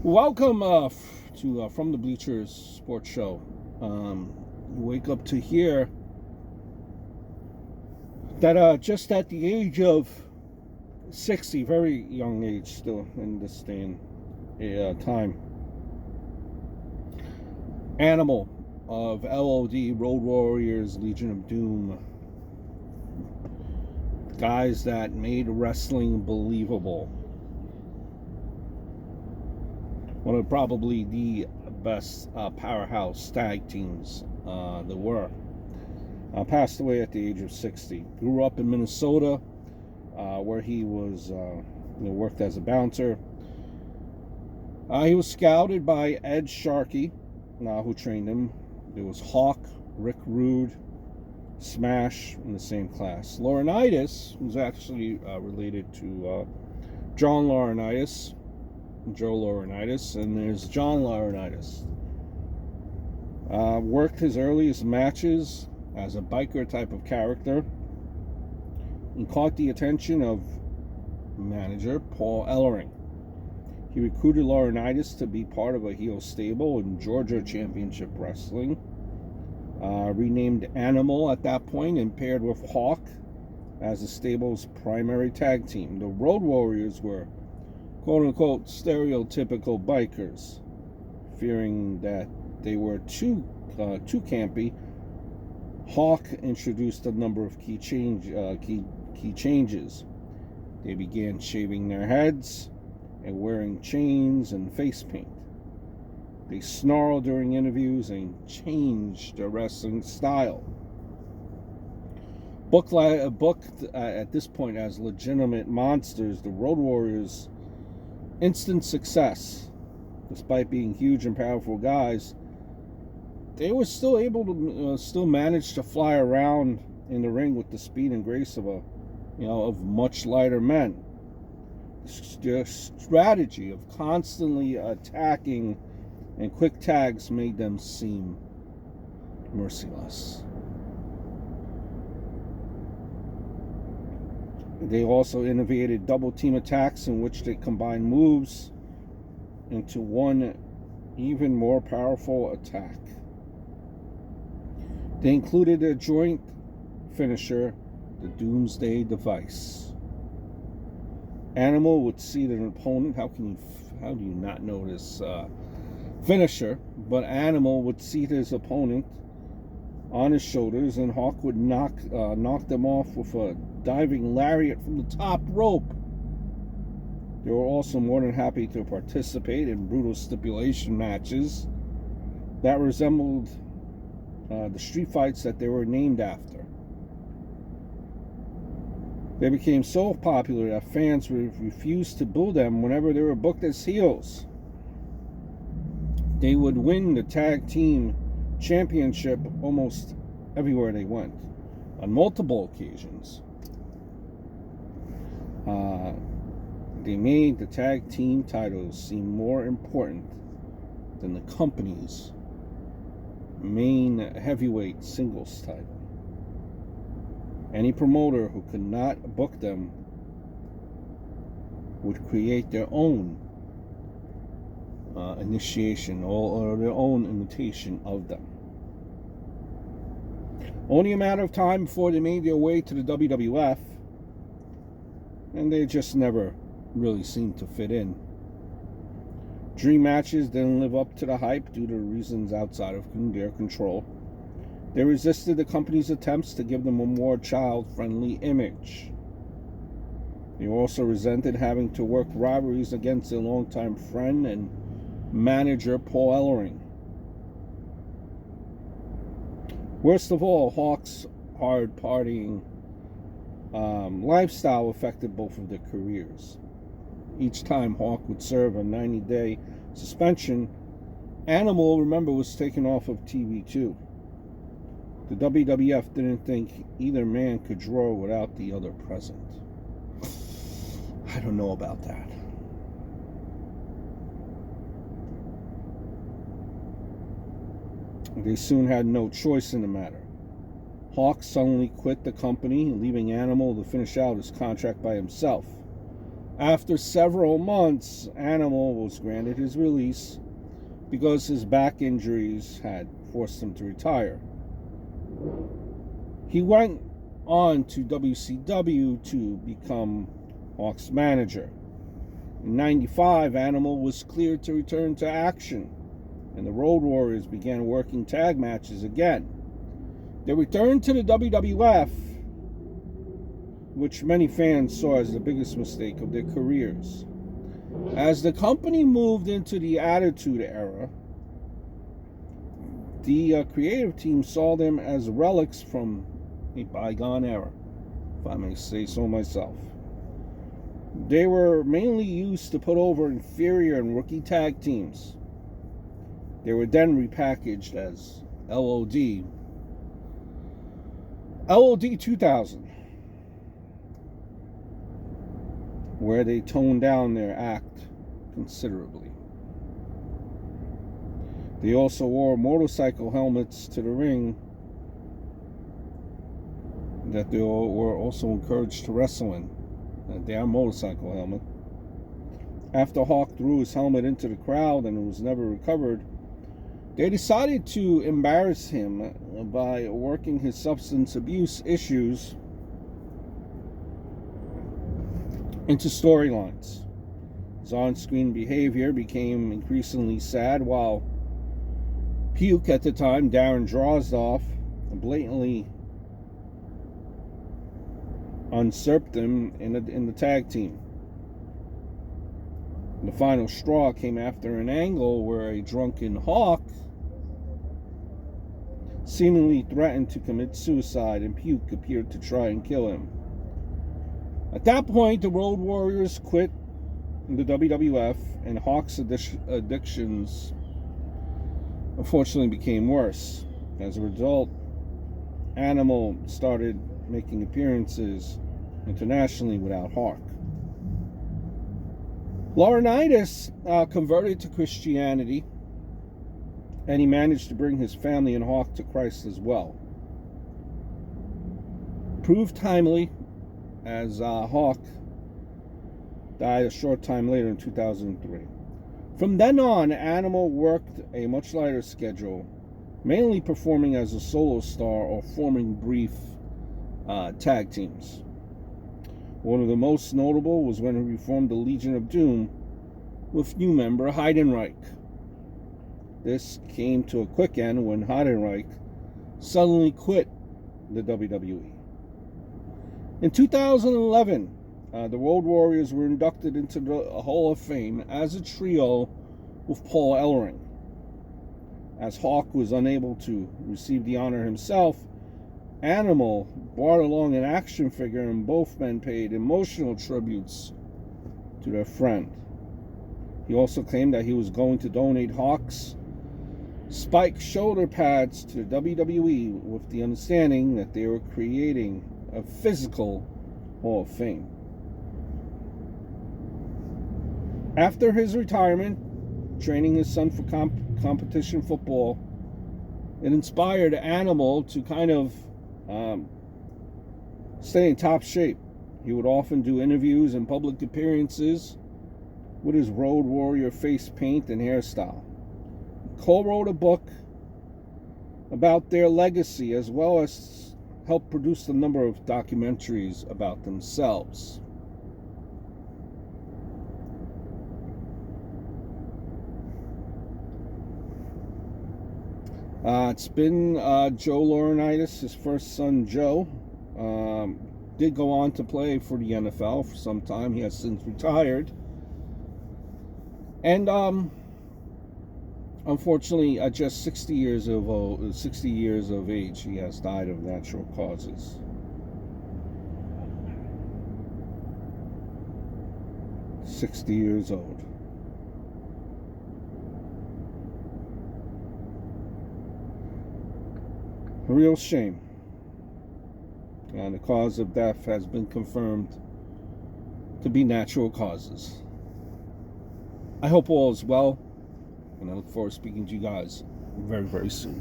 Welcome to From the Bleachers Sports Show. Wake up to hear that just at the age of 60, very young age still in this day and time, Animal of LOD, Road Warriors, Legion of Doom, guys that made wrestling believable. One of probably the best powerhouse tag teams there were. Passed away at the age of 60. Grew up in Minnesota, where he was worked as a bouncer. He was scouted by Ed Sharkey, who trained him. There was Hawk, Rick Rude, Smash in the same class. Laurinaitis was actually related to John Laurinaitis, Joe Laurinaitis, and there's John Laurinaitis. Worked his earliest matches as a biker type of character and caught the attention of manager Paul Ellering. He recruited Laurinaitis to be part of a heel stable in Georgia Championship Wrestling, renamed Animal at that point, and paired with Hawk as the stable's primary tag team. The Road Warriors were quote-unquote stereotypical bikers. Fearing that they were too campy, Hawk introduced a number of key changes. They began shaving their heads and wearing chains and face paint. They snarled during interviews and changed their wrestling style. Booked at this point as legitimate monsters, the Road Warriors' instant success. Despite being huge and powerful guys, they were still able to still manage to fly around in the ring with the speed and grace of of much lighter men. Their strategy of constantly attacking and quick tags made them seem merciless. They also innovated double team attacks in which they combined moves into one even more powerful attack. They included a joint finisher, the Doomsday Device. Animal would seat an opponent. How do you not know this finisher? But Animal would seat his opponent on his shoulders, and Hawk would knock them off with a diving lariat from the top rope. They were also more than happy to participate in brutal stipulation matches that resembled the street fights that they were named after. They became so popular that fans refused to boo them whenever they were booked as heels. They would win the tag team championship almost everywhere they went, on multiple occasions. They made the tag team titles seem more important than the company's main heavyweight singles title. Any promoter who could not book them would create their own initiation or their own imitation of them. Only a matter of time before they made their way to the WWF, and they just never really seemed to fit in. Dream matches didn't live up to the hype due to reasons outside of their control. They resisted the company's attempts to give them a more child-friendly image. They also resented having to work rivalries against their longtime friend and manager Paul Ellering. Worst of all, Hawk's hard partying lifestyle affected both of their careers. Each time Hawk would serve a 90-day suspension, Animal, remember, was taken off of TV too. The WWF didn't think either man could draw without the other present. I don't know about that. They soon had no choice in the matter. Hawk suddenly quit the company, leaving Animal to finish out his contract by himself. After several months, Animal was granted his release because his back injuries had forced him to retire. He went on to WCW to become Hawk's manager. In '95, Animal was cleared to return to action, and the Road Warriors began working tag matches again. They returned to the WWF, which many fans saw as the biggest mistake of their careers. As the company moved into the Attitude Era, the creative team saw them as relics from a bygone era, if I may say so myself. They were mainly used to put over inferior and rookie tag teams. They were then repackaged as LOD2000, where they toned down their act considerably. They also wore motorcycle helmets to the ring that they were also encouraged to wrestle in. A damn motorcycle helmet. After Hawk threw his helmet into the crowd and it was never recovered, they decided to embarrass him by working his substance abuse issues into storylines. His on-screen behavior became increasingly sad, while Puke, at the time, Darren Drozdoff, blatantly usurped him in the tag team. The final straw came after an angle where a drunken Hawk seemingly threatened to commit suicide, and Puke appeared to try and kill him. At that point, the Road Warriors quit the WWF, and Hawk's addictions unfortunately became worse. As a result, Animal started making appearances internationally without Hawk. Laurinaitis converted to Christianity, and he managed to bring his family and Hawk to Christ as well. Proved timely, as Hawk died a short time later in 2003. From then on, Animal worked a much lighter schedule, mainly performing as a solo star or forming brief tag teams. One of the most notable was when he formed the Legion of Doom with new member Heidenreich. This came to a quick end when Heidenreich suddenly quit the WWE. In 2011, the Road Warriors were inducted into the Hall of Fame as a trio with Paul Ellering. As Hawk was unable to receive the honor himself, Animal brought along an action figure, and both men paid emotional tributes to their friend. He also claimed that he was going to donate Hawk's spike shoulder pads to the WWE with the understanding that they were creating a physical Hall of Fame. After his retirement, training his son for competition football, it inspired Animal to kind of stay in top shape. He would often do interviews and public appearances with his Road Warrior face paint and hairstyle. He co-wrote a book about their legacy, as well as helped produce a number of documentaries about themselves. It's been Joe Laurinaitis, his first son Joe. Did go on to play for the NFL for some time. He has since retired. And unfortunately, at just 60 years of age, he has died of natural causes. "60 years old. A real shame. And the cause of death has been confirmed to be natural causes. I hope all is well, and I look forward to speaking to you guys very, very soon.